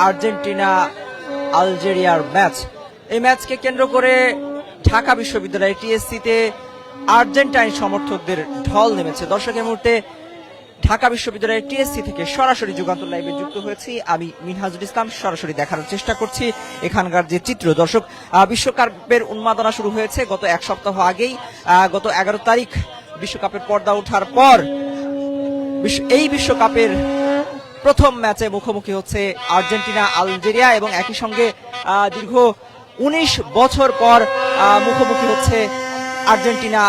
Argentina আলজেরিয়ার match. এই ম্যাচকে কেন্দ্র করে ঢাকা বিশ্ববিদ্যালয় টিএসসিতে আর্জেন্টাইন সমর্থকদের ঢল নেমেছে। দর্শকের মুহূর্তে ঢাকা বিশ্ববিদ্যালয়ের টিএসসি থেকে সরাসরি যুগান্তর লাইভে যুক্ত হয়েছি আমি মিনহাজুল ইসলাম। সরাসরি দেখানোর চেষ্টা করছি এখানকার যে চিত্র। দর্শক, বিশ্বকাপের উন্মাদনা শুরু হয়েছে গত এক সপ্তাহ আগেই। গত 11 তারিখ বিশ্বকাপের পর্দা ওঠার পর এই বিশ্বকাপের প্রথম ম্যাচে মুখোমুখি হচ্ছে আর্জেন্টিনা আলজেরিয়া এবং একই সঙ্গে দীর্ঘ 19 বছর পর মুখোমুখি হচ্ছে আর্জেন্টিনা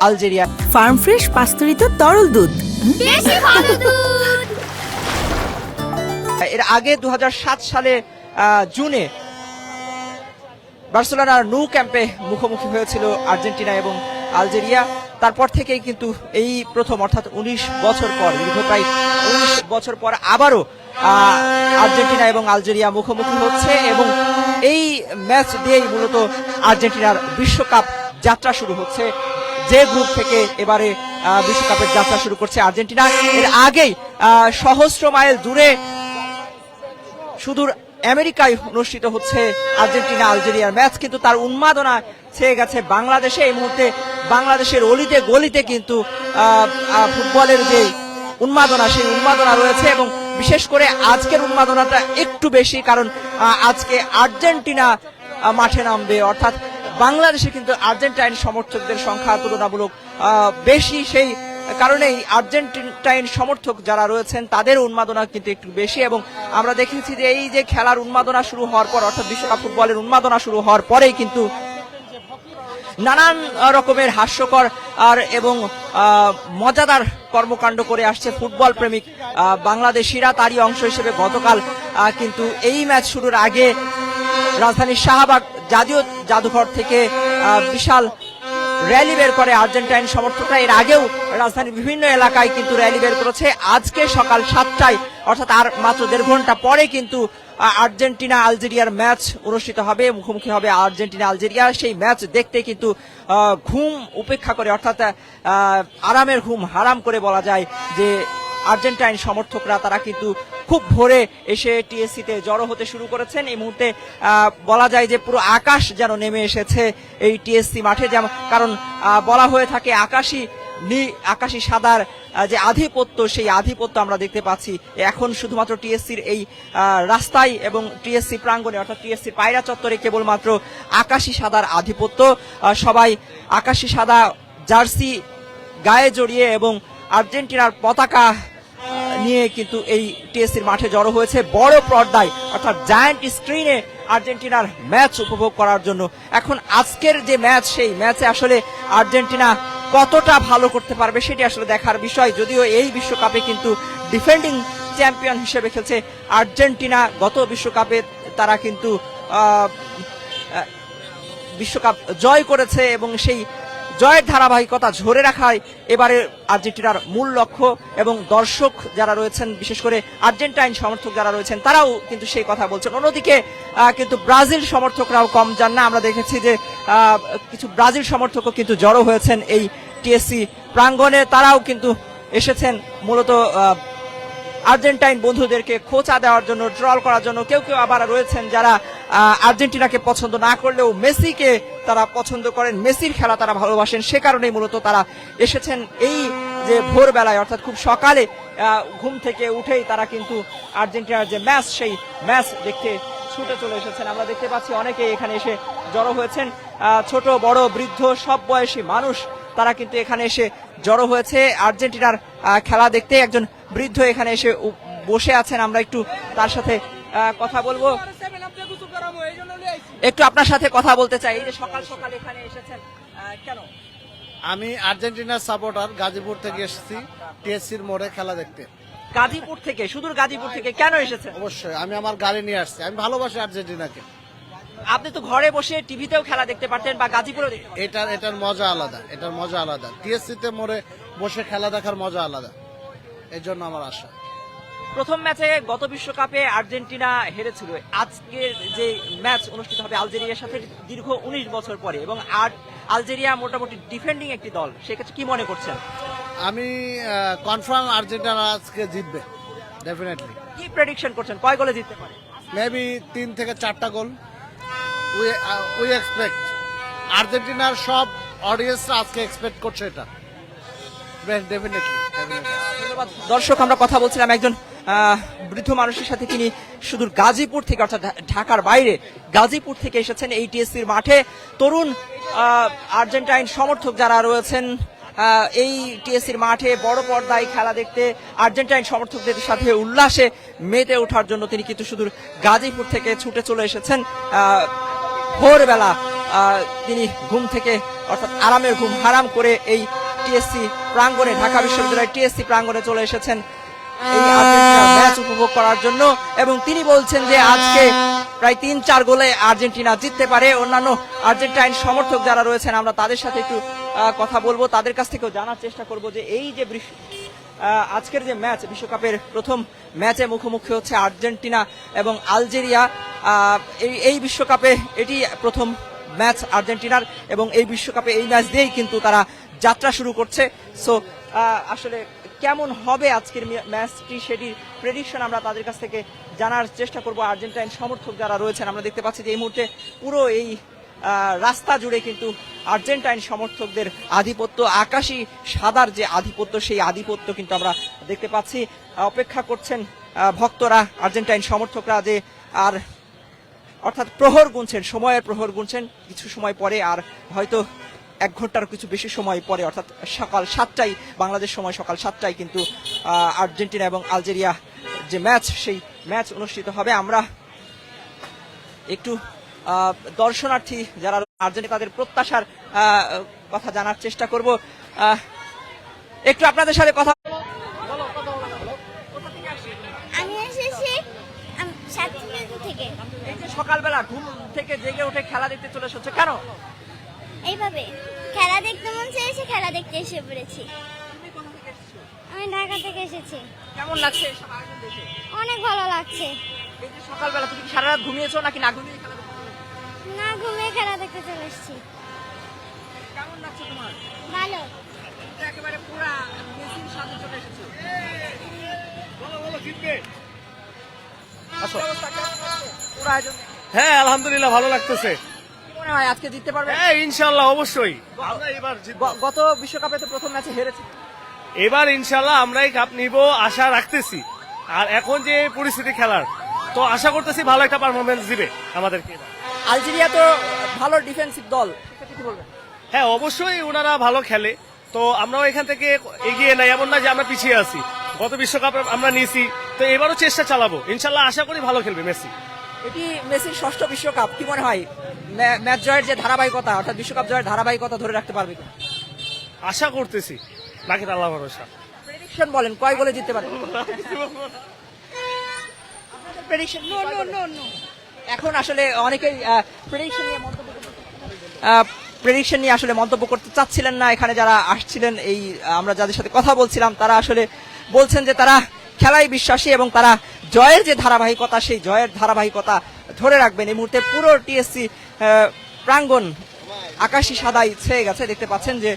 আলজেরিয়া। ফার্ম ফ্রেশ পাস্তুরিত তরল দুধ, বেশি ভালো দুধ। এর আগে 2007 সালে জুনে বার্সেলোনার নু ক্যাম্পে মুখোমুখি হয়েছিল আর্জেন্টিনা এবং আলজেরিয়া। তারপর থেকেই কিন্তু এই প্রথম, অর্থাৎ 19 বছর পর, দীর্ঘ প্রায় 19 বছর পর আবারও আর্জেন্টিনা এবং আলজেরিয়া মুখোমুখি হচ্ছে এবং এই ম্যাচ দিয়েই মূলত আর্জেন্টিনার বিশ্বকাপ যাত্রা শুরু হচ্ছে। যে গ্রুপ থেকে এবারে বিশ্বকাপের যাত্রা শুরু করছে আর্জেন্টিনা। এর আগেই সহস্র মাইল দূরে সুদূর আমেরিকায় অনুষ্ঠিত হচ্ছে আর্জেন্টিনা আলজেরিয়ার ম্যাচ, কিন্তু তার উন্মাদনা ছেয়ে গেছে বাংলাদেশে। এই মুহূর্তে বাংলাদেশের অলিতে গলিতে কিন্তু ফুটবলের যে উন্মাদনা, সেই উন্মাদনা রয়েছে এবং বিশেষ করে আজকের উন্মাদনাটা একটু বেশি, কারণ আজকে আর্জেন্টিনা মাঠে নামবে। অর্থাৎ বাংলাদেশে কিন্তু আর্জেন্টাইন সমর্থকদের সংখ্যা তুলনামূলক বেশি, সেই কারণেই আর্জেন্টাইন সমর্থক যারা রয়েছেন তাদের উন্মাদনা কিন্তু একটু বেশি। এবং আমরা দেখেছি যে এই যে খেলার উন্মাদনা শুরু হওয়ার পর, অর্থাৎ বিশ্বকাপ ফুটবলের উন্মাদনা শুরু হওয়ার পরেই কিন্তু নানান রকমের হাস্যকর আর এবং মজাদার কর্মকাণ্ড করে আসছে ফুটবল প্রেমিক বাংলাদেশিরা। তারই অংশ হিসেবে গতকাল কিন্তু এই ম্যাচ শুরুর আগে রাজধানীর শাহবাগ জাতীয় জাদুঘর থেকে বিশাল র্যালি বের করে আর্জেন্টাইন সমর্থকরা। এর আগেও রাজধানীর বিভিন্ন এলাকায় কিন্তু র্যালি বের করেছে। আজকে সকাল 7টায়, অর্থাৎ আর মাত্র 1.5 ঘন্টা পরে কিন্তু আর্জেন্টিনা আলজেরিয়ার ম্যাচ অনুষ্ঠিত হবে, মুখোমুখি হবে আর্জেন্টিনা আলজেরিয়া। সেই ম্যাচ দেখতে কিন্তু ঘুম উপেক্ষা করে, অর্থাৎ আরামের ঘুম হারাম করে বলা যায় যে আর্জেন্টাইন সমর্থকরা তারা কিন্তু খুব ভোরে এসে টিএসসিতে জড়ো হতে শুরু করেছেন। এই মুহূর্তে বলা যায় যে পুরো আকাশ যেন নেমে এসেছে এই টিএসসি মাঠে, যেমন কারণ বলা হয়ে থাকে আকাশি সাদার যে আধিপত্য, সেই আধিপত্য আমরা দেখতে পাচ্ছি এখন শুধুমাত্র টিএসসির এই রাস্তায় এবং টিএসসি প্রাঙ্গণে, অর্থাৎ টিএসসি পায়রা চত্বরে কেবলমাত্র আকাশি সাদার আধিপত্য। সবাই আকাশি সাদা জার্সি গায়ে জড়িয়ে এবং আর্জেন্টিনার পতাকা নিয়ে কিন্তু এই টিএসসির মাঠে জড়ো হয়েছে বড় পর্দায়, অর্থাৎ জায়ান্ট স্ক্রিনে আর্জেন্টিনার ম্যাচ উপভোগ করার জন্য। এখন আজকের যে ম্যাচ, সেই ম্যাচে আসলে আর্জেন্টিনা কতটা ভালো করতে পারবে সেটি আসলে দেখার বিষয়। যদিও এই বিশ্বকাপে কিন্তু ডিফেন্ডিং চ্যাম্পিয়ন হিসেবে খেলছে আর্জেন্টিনা। গত বিশ্বকাপে তারা কিন্তু বিশ্বকাপ জয় করেছে এবং সেই জয়ের ধারাবাহিকতা ধরে রাখাই এবারে আর্জেন্টিনার মূল লক্ষ্য। এবং দর্শক যারা রয়েছেন, বিশেষ করে আর্জেন্টাইন সমর্থক যারা রয়েছেন, তারাও কিন্তু সেই কথা বলছেন। অন্যদিকে কিন্তু ব্রাজিল সমর্থকরাও কম যান না। আমরা দেখেছি যে কিছু ব্রাজিল সমর্থকও কিন্তু জড়ো হয়েছেন এই টিএসসি প্রাঙ্গণে। তারাও কিন্তু এসেছেন মূলত আর্জেন্টাইন বন্ধুদেরকে খোঁচা দেওয়ার জন্য, ট্রল করার জন্য। কেউ কেউ আবার রয়েছেন যারা আর্জেন্টিনাকে পছন্দ না করলেও মেসিকে তারা পছন্দ করেন, মেসির খেলা তারা ভালোবাসেন। সে কারণেই মূলত তারা এসেছেন এই যে ভোরবেলায়, অর্থাৎ খুব সকালে ঘুম থেকে উঠেই তারা কিন্তু আর্জেন্টিনার যে ম্যাচ, সেই ম্যাচ দেখতে ছুটে চলে এসেছেন। আমরা দেখতে পাচ্ছি অনেকেই এখানে এসে জড়ো হয়েছেন, ছোট বড় বৃদ্ধ সব বয়সী মানুষ তারা কিন্তু এখানে এসে জড়ো হয়েছে আর্জেন্টিনার খেলা দেখতে। একজন বৃদ্ধ এখানে এসে বসে আছেন, আমরা একটু তার সাথে কথা বলবো। একটু আপনার সাথে কথা বলতে চাই। এই যে সকাল সকাল এখানে এসেছেন কেন? আমি আর্জেন্টিনার সাপোর্টার, গাজীপুর থেকে এসেছি টিএসসির মোড়ে খেলা দেখতে। গাজীপুর থেকে, সুদূর গাজীপুর থেকে কেন এসেছেন? অবশ্যই আমি আমার গাড়ি নিয়ে আসছি, আমি ভালোবাসি আর্জেন্টিনাকে। আপনি তো ঘরে বসে টিভিতেও খেলা দেখতে পারতেন বা গাজীপুরেও দেখতে পারতেন। এটার মজা আলাদা, এটার মজা আলাদা। টিএসসিতে মোড়ে বসে খেলা দেখার মজা আলাদা, এই জন্য আমার আশা। প্রথম ম্যাচে গত বিশ্বকাপে আর্জেন্টিনা হেরেছিল। আজকের যে ম্যাচ অনুষ্ঠিত হবে আলজেরিয়ার সাথে দীর্ঘ 19 বছর পরে, এবং আলজেরিয়া মোটামুটি ডিফেন্ডিং একটি দল, সেক্ষেত্রে কি মনে করছেন? আমি কনফার্ম আর্জেন্টিনা আজকে জিতবে, ডেফিনেটলি। কি প্রেডিকশন করছেন, কয় গোলে জিততে পারে? মেবি 3 থেকে 4টা গোল। উই এক্সপেক্ট, আর্জেন্টিনার সব অডিয়েন্সরা আজকে এক্সপেক্ট করছে এটা। ডেফিনেটলি। ধন্যবাদ। দর্শক, আমরা কথা বলছিলাম একজন বৃদ্ধ মানুষের সাথে, তিনি সুদূর গাজীপুর থেকে অর্থাৎ ঢাকার বাইরে গাজীপুর থেকে এসেছেন এই টিএসসির মাঠে। তরুণ আর্জেন্টাইন সমর্থক যারা রয়েছেন এই টিএসসির মাঠে বড় পর্দায় খেলা দেখতে, আর্জেন্টাইন সমর্থকদের সাথে উল্লাসে মেতে ওঠার জন্য তিনি কিন্তু সুদূর গাজীপুর থেকে ছুটে চলে এসেছেন। ভোরবেলা তিনি ঘুম থেকে অর্থাৎ আরামের ঘুম হারাম করে এই টিএসসি প্রাঙ্গণে, ঢাকা বিশ্ববিদ্যালয়ের টিএসসি প্রাঙ্গণে চলে এসেছেন এই আর্জেন্টিনার ম্যাচ উপভোগ করার জন্য। এবং তিনি বলছেন যে আজকে প্রায় 3-4 গোলে আর্জেন্টিনা জিততে পারে। অন্যান্য আর্জেন্টাইন সমর্থক যারা রয়েছেন আমরা তাদের সাথে একটু কথা বলবো, তাদের কাছ থেকেও জানার চেষ্টা করব যে এই যে আজকের যে ম্যাচ, বিশ্বকাপের প্রথম ম্যাচে মুখোমুখি হচ্ছে আর্জেন্টিনা এবং আলজেরিয়া। এই বিশ্বকাপে এটি প্রথম ম্যাচ আর্জেন্টিনার এবং এই বিশ্বকাপে এই ম্যাচ দিয়েই কিন্তু তারা যাত্রা শুরু করছে। সো আসলে কেমন হবে আজকের ম্যাচটি, সেটির প্রেডিকশন আমরা তাদের কাছ থেকে জানার চেষ্টা করব। আর্জেন্টাইন সমর্থক যারা রয়েছেন, আমরা দেখতে পাচ্ছি যে এই মুহূর্তে পুরো এই রাস্তা জুড়ে কিন্তু আর্জেন্টাইন সমর্থকদের আধিপত্য, আকাশী সাদার যে আধিপত্য, সেই আধিপত্য কিন্তু আমরা দেখতে পাচ্ছি। অপেক্ষা করছেন ভক্তরা, আর্জেন্টাইন সমর্থকরা যে আর অর্থাৎ প্রহর গুনছেন, সময়ের প্রহর গুনছেন। কিছু সময় পরে, আর হয়তো 1 ঘন্টার কিছু বেশি সময় পরে, অর্থাৎ সকাল 7টায় বাংলাদেশ সময় সকাল 7টায় কিন্তু আর্জেন্টিনা এবং আলজেরিয়া যে ম্যাচ, সেই ম্যাচ অনুষ্ঠিত হবে। আমরা একটু দর্শনার্থী যারা আর্জেন্টিনা তাদের প্রত্যাশার কথা জানার চেষ্টা করব। একটু আপনাদের সাথে কথা আমি এসেছি সাতক্ষীরা থেকে। এই যে সকালবেলা ঘুম থেকে জেগে উঠে খেলা দেখতে চলে এসেছে কেন? এইভাবে খেলা দেখতে মন চেয়েছে, খেলা দেখতে এসে পড়েছি। আমি ঢাকা থেকে এসেছি। কেমন লাগছে এসব আয়োজন দেখে? অনেক ভালো লাগছে। এই যে সকালবেলা তুমি কি সারা রাত ঘুমিয়েছো নাকি না ঘুমিয়ে খেলা দেখতে চলে এসেছো? না ঘুমিয়ে খেলা দেখতে চলে এসেছি। কেমন লাগছে তোমার? ভালো। এটা একেবারে পুরা মেসির সাথে চলে এসেছো। আসো। পুরো আয়োজন হ্যাঁ, আলহামদুলিল্লাহ ভালো লাগতেছে। কি মনে হয় আজকে জিততে পারবে? হ্যাঁ, ইনশাআল্লাহ অবশ্যই আমরা এবার জিতবো। গত বিশ্বকাপে তো প্রথম ম্যাচে হেরেছে। এবার ইনশাআল্লাহ আমরাই কাপ নিব আশা রাখতেছি। আর এখন যে পরিস্থিতি খেলার, তো আশা করতেছি ভালো একটা পারফরমেন্স দিবে আমাদেরকে। আলজেরিয়া তো ভালো ডিফেন্সিভ দল, সেটা কি বলবেন? হ্যাঁ, অবশ্যই ওনারা ভালো খেলে, তো আমরাও এখান থেকে এগিয়ে নাই, এমন না যে আমরা পিছিয়ে আছি। গত বিশ্বকাপে আমরা নিয়েছি, তো এবারও চেষ্টা চালাবো। ইনশাআল্লাহ আশা করি ভালো খেলবে মেসি। এটি মেসির 6ষ্ঠ বিশ্বকাপ। কি মনে হয় ম্যাচ জয়ের যে ধারাবাহিকতা, অর্থাৎ বিশ্বকাপ জয়ের ধারাবাহিকতা ধরে রাখতে পারবে কিনা? আশা করতেছি, বাকিটা আল্লাহ ভরসা। প্রেডিকশন বলেন, কয় গোলে জিততে পারে? প্রেডিকশন এখন আসলে অনেকেই প্রেডিকশন নিয়ে আসলে মন্তব্য করতে চাচ্ছিলেন না। এখানে যারা আসছিলেন, এই আমরা যাদের সাথে কথা বলছিলাম, তারা আসলে বলছেন যে তারা খেলায় বিশ্বাসী এবং তারা জয়ের যে ধারাবাহিকতা, সেই জয়ের ধারাবাহিকতা ধরে রাখবেন। এই মুহূর্তে পুরো টিএসসি প্রাঙ্গণ আকাশী সাদায় ছেয়ে গেছে। দেখতে পাচ্ছেন যে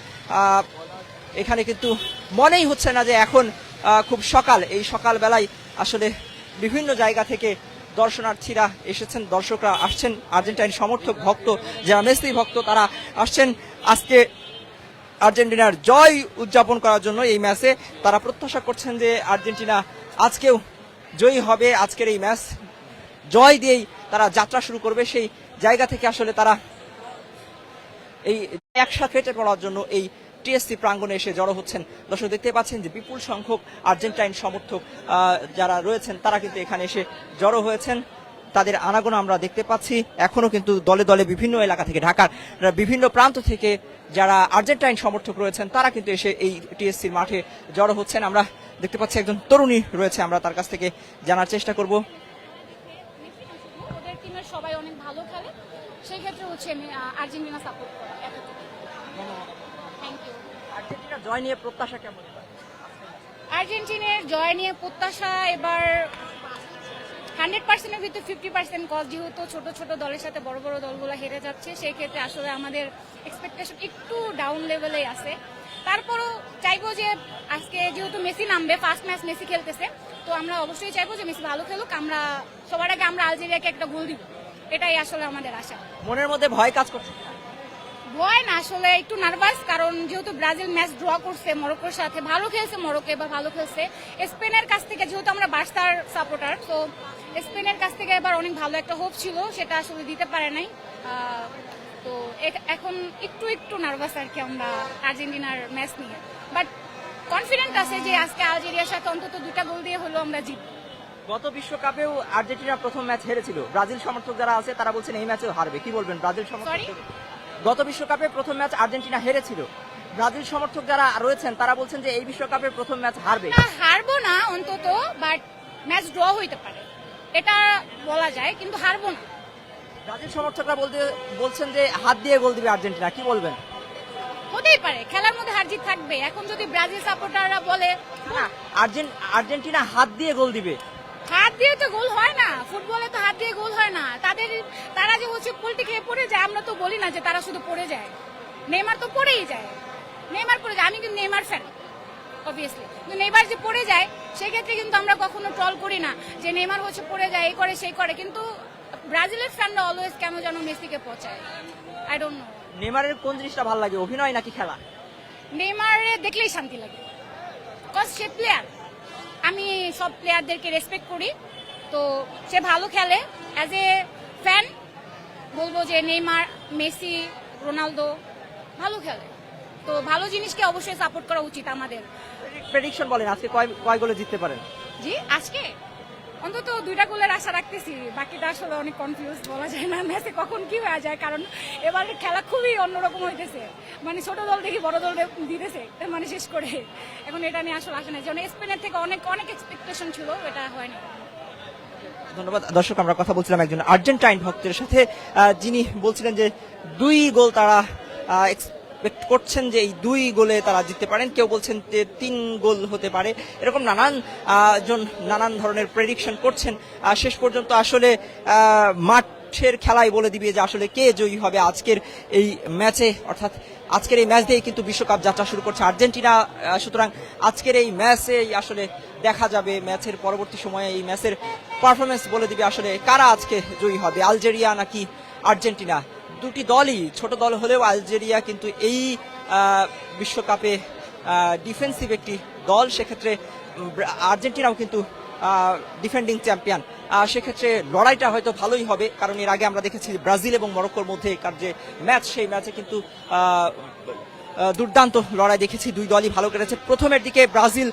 এখানে কিন্তু মনেই হচ্ছে না যে এখন খুব সকাল। এই সকাল বেলায় আসলে বিভিন্ন জায়গা থেকে দর্শনার্থীরা এসেছেন, দর্শকরা আসছেন, আর্জেন্টাইন সমর্থক ভক্ত যারা মেসি ভক্ত তারা আসছেন আজকে আর্জেন্টিনার জয় উদযাপন করার জন্য। এই ম্যাচে তারা প্রত্যাশা করছেন যে আর্জেন্টিনা আজকেও জয়ী হবে। আজকের এই ম্যাচ জয় দিয়েই তারা যাত্রা শুরু করবে। সেই জায়গা থেকে আসলে তারা এই একসাথে ফেটে পড়ার জন্য এই টিএসসি প্রাঙ্গণে এসে জড়ো হচ্ছেন। দর্শক দেখতে পাচ্ছেন যে বিপুল সংখ্যক আর্জেন্টাইন সমর্থক যারা রয়েছেন তারা কিন্তু এখানে এসে জড়ো হয়েছেন। তাদের আনাগোনা আমরা দেখতে পাচ্ছি। এখনো কিন্তু দলে দলে বিভিন্ন এলাকা থেকে, ঢাকার বিভিন্ন প্রান্ত থেকে যারা আর্জেন্টাইন সমর্থক রয়েছেন তারা কিন্তু এসে এই টিএসসির মাঠে জড়ো হচ্ছেন। আমরা দেখতে পাচ্ছি একজন তরুণী রয়েছে, আমরা তার কাছ থেকে জানার চেষ্টা করব। ওদের টিমের সবাই অনেক ভালো খেলে, সেই ক্ষেত্রে হচ্ছে আমি আর্জেন্টিনা সাপোর্ট করি। Thank you. আর্জেন্টিনা জয় নিয়ে প্রত্যাশা কেমন? আর্জেন্টিনার জয় নিয়ে প্রত্যাশা এবার 100%-এর ভিতরে 50%, কজ যেহেতু ছোট ছোট দলের সাথে বড় বড় দলগুলো হেরে যাচ্ছে, সেই ক্ষেত্রে আসলে আমাদের এক্সপেকটেশন একটু ডাউন লেভেলে আছে। তারপরও চাইবো যে আজকে যেহেতু মেসি নামবে, ফার্স্ট ম্যাচ মেসি খেলতেছে, তো আমরা অবশ্যই চাইবো যে মেসি ভালো খেলুক, আমরা সবার আগে আমরা আলজেরিয়াকে একটা গোল দিব, এটাই আসলে আমাদের আশা। মনের মধ্যে ভয় কাজ করছে? ভয় না, আসলে একটু নার্ভাস, কারণ যেহেতু ব্রাজিল ম্যাচ ড্র করছে মরক্কোর সাথে, ভালো খেলছে মরক্কো, এবার ভালো খেলছে। স্পেনের কাছ থেকে, যেহেতু আমরা বার্সার সাপোর্টার, তো স্পেনের কাছ থেকে এবার অনেক ভালো একটা হোপ ছিল, সেটা আসলে দিতে পারে নাই। তো এখন একটু একটু নার্ভাস আর কি আমরা আর্জেন্টিনার ম্যাচ নিয়ে, বাট কনফিডেন্ট আছে যে আজকে আলজেরিয়ার সাথে অন্তত 2টা গোল দিয়ে হলো আমরা জিতব। গত বিশ্বকাপেও আর্জেন্টিনা প্রথম ম্যাচ হেরেছিল, ব্রাজিল সমর্থক যারা আছে তারা বলছেন এই ম্যাচেও হারবে, কি বলবেন ব্রাজিল সমর্থক? গত বিশ্বকাপে প্রথম ম্যাচ আর্জেন্টিনা হেরেছিল, ব্রাজিল সমর্থক যারা রয়েছেন তারা বলছেন যে এই বিশ্বকাপের প্রথম ম্যাচ হারবে। না, হারবো না অন্তত, বাট ম্যাচ ড্র হইতে পারে, এটা বলা যায়, কিন্তু হারবো না। ব্রাজিল সমর্থকরা বলছেন যে হাত দিয়ে গোল দিবে আর্জেন্টিনা, কি বলবেন? হতেই পারে, খেলার মধ্যে হার জিত থাকবে। এখন যদি ব্রাজিল সাপোর্টাররা বলে না, আর্জেন্টিনা হাত দিয়ে গোল দিবে, হাত দিয়ে তো গোল হয় না, ফুটবলে তো হাত দিয়ে গোল হয় না। তারা যে হচ্ছে পোল্টি খেয়ে পড়ে যায়, আমরা তো বলি না যে তারা শুধু পড়ে যায়, নেইমার তো পড়েই যায়, নেইমার পড়ে যায়। আমি কিন্তু নেইমার ফ্যান অবভিয়াসলি, কিন্তু নেইমার যে পড়ে যায় সেক্ষেত্রে কিন্তু আমরা কখনো ট্রল করি না যে নেইমার হচ্ছে পড়ে যায়, এই করে সেই করে, কিন্তু ব্রাজিলের ফ্যানরা অলওয়েজ কেন যেন মেসিকে পচায়, আই ডোন্ট নো। নেইমারের কোন জিনিসটা ভালো লাগে, অভিনয় নাকি খেলা? নেইমারে দেখলেই শান্তি লাগে, কজ সে প্লেয়ার। আমি সব প্লেয়ারদেরকে রেসপেক্ট করি, তো সে ভালো খেলে। অ্যাজ এ ফ্যান বলবো যে নেইমার, মেসি, রোনালদো ভালো খেলে, তো ভালো জিনিসকে অবশ্যই সাপোর্ট করা উচিত আমাদের। প্রেডিকশন বলেন আজকে কয় গোলে জিততে পারেন? জি, আজকে অন্তত 2টা গোলের আশা রাখতেছি, বাকিটা আসলে অনেক কনফিউজ, বলা যায় না ম্যাচে কখন কি হয়ে যায়, কারণ এবার খেলা খুবই অন্যরকম হইতেছে, মানে ছোট দল দেখি বড় দল দিতেছে, মানে শেষ করে। এখন এটা নিয়ে আসলে আসে না, যেমন স্পেনের থেকে অনেক অনেক এক্সপেকটেশন ছিল, এটা হয়নি। ধন্যবাদ। দর্শক, আমরা কথা বলছিলাম একজন আর্জেন্টাইন ভক্তের সাথে, যিনি বলছিলেন যে 2 গোল তারা এক্সপেক্ট করছেন যে এই 2 গোলে তারা জিততে পারেন, কেউ বলছেন যে 3 গোল হতে পারে, এরকম নানান ধরনের প্রেডিকশন করছেন। শেষ পর্যন্ত আসলে মাঠের খেলাই বলে দিবে যে আসলে কে জয়ী হবে আজকের এই ম্যাচে, অর্থাৎ আজকের এই ম্যাচ দিয়েই কিন্তু বিশ্বকাপ যাত্রা শুরু করছে আর্জেন্টিনা। সুতরাং আজকের এই ম্যাচেই আসলে দেখা যাবে, ম্যাচের পরবর্তী সময়ে এই ম্যাচের পারফরমেন্স বলে দিবে আসলে কারা আজকে জয়ী হবে, আলজেরিয়া নাকি আর্জেন্টিনা। দুটি দলই ছোট দল হলেও আলজেরিয়া কিন্তু এই বিশ্বকাপে ডিফেন্সিভ একটি দল, সেক্ষেত্রে আর্জেন্টিনাও কিন্তু ডিফেন্ডিং চ্যাম্পিয়ন, সেক্ষেত্রে লড়াইটা হয়তো ভালোই হবে, কারণ এর আগে আমরা দেখেছি ব্রাজিল এবং মরক্কোর মধ্যে যে ম্যাচ, সেই ম্যাচে কিন্তু দুর্দান্ত লড়াই দেখেছি, 2 দলই ভালো করেছে। প্রথমের দিকে ব্রাজিল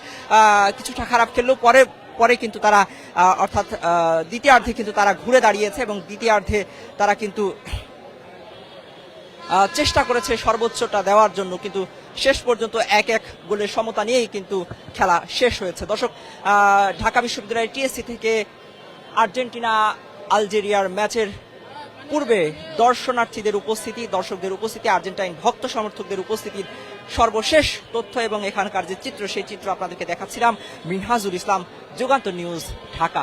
কিছুটা খারাপ খেললেও পরে কিন্তু তারা অর্থাৎ দ্বিতীয়ার্ধে কিন্তু তারা ঘুরে দাঁড়িয়েছে এবং দ্বিতীয়ার্ধে তারা কিন্তু চেষ্টা করেছে সর্বোচ্চটা দেওয়ার জন্য, কিন্তু শেষ পর্যন্ত 1-1 গোলের সমতা নিয়েই কিন্তু খেলা শেষ হয়েছে। দর্শক, ঢাকা বিশ্ববিদ্যালয়ের টিএসসি থেকে আর্জেন্টিনা আলজেরিয়ার ম্যাচের পূর্বে দর্শকদের উপস্থিতি, আর্জেন্টাইন ভক্ত সমর্থকদের উপস্থিতির সর্বশেষ তথ্য এবং এখানকার যে চিত্র, সেই চিত্র আপনাদেরকে দেখাচ্ছিলাম। মিনহাজুল ইসলাম, যুগান্তর নিউজ, ঢাকা।